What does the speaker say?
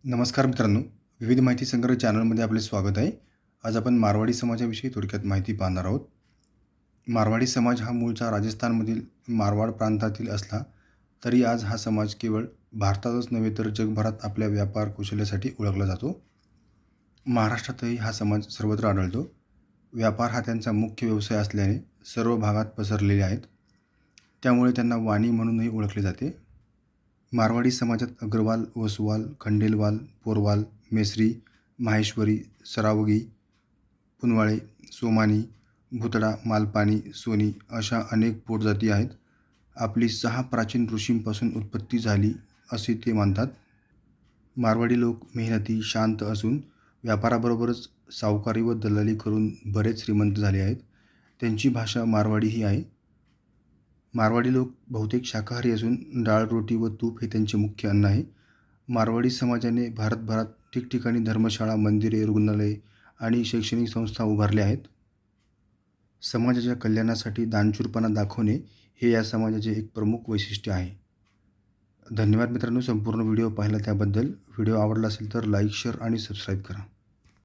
नमस्कार मित्रांनो, विविध माहिती संग्रह चॅनलमध्ये आपले स्वागत आहे. आज आपण मारवाडी समाजाविषयी थोडक्यात माहिती पाहणार आहोत. मारवाडी समाज हा मूळचा राजस्थानमधील मारवाड प्रांतातील असला तरी आज हा समाज केवळ भारतातच नव्हे तर जगभरात आपल्या व्यापार कौशल्यासाठी ओळखला जातो. महाराष्ट्रातही हा समाज सर्वत्र आढळतो. व्यापार हा त्यांचा मुख्य व्यवसाय असल्याने सर्व भागात पसरलेले आहेत. त्यामुळे त्यांना वाणी म्हणूनही ओळखले जाते. मारवाडी समाजात अग्रवाल, वसवाल, खंडेलवाल, पोरवाल, मेसरी, माहेश्वरी, सरावगी, पुनवाळे, सोमानी, भुतडा, मालपानी, सोनी अशा अनेक पोटजाती आहेत. आपली 6 प्राचीन ऋषींपासून उत्पत्ती झाली असे ते मानतात. मारवाडी लोक मेहनती, शांत असून व्यापाराबरोबरच सावकारी व दलाली करून बरेच श्रीमंत झाले आहेत. त्यांची भाषा मारवाडी ही आहे. मारवाडी लोक बहुतेक शाकाहारी असून डाळ, रोटी व तूप हे त्यांचे मुख्य अन्न आहे. मारवाडी समाजाने भारतभरात ठिकठिकाणी धर्मशाळा, मंदिरे, रुग्णालये आणि शैक्षणिक संस्था उभारल्या आहेत. समाजाच्या कल्याणासाठी दानशूरपणा दाखवणे हे या समाजाचे एक प्रमुख वैशिष्ट्य आहे. धन्यवाद मित्रांनो, संपूर्ण व्हिडिओ पाहिला त्याबद्दल. व्हिडिओ आवडला असेल तर लाईक, शेअर आणि सबस्क्राईब करा.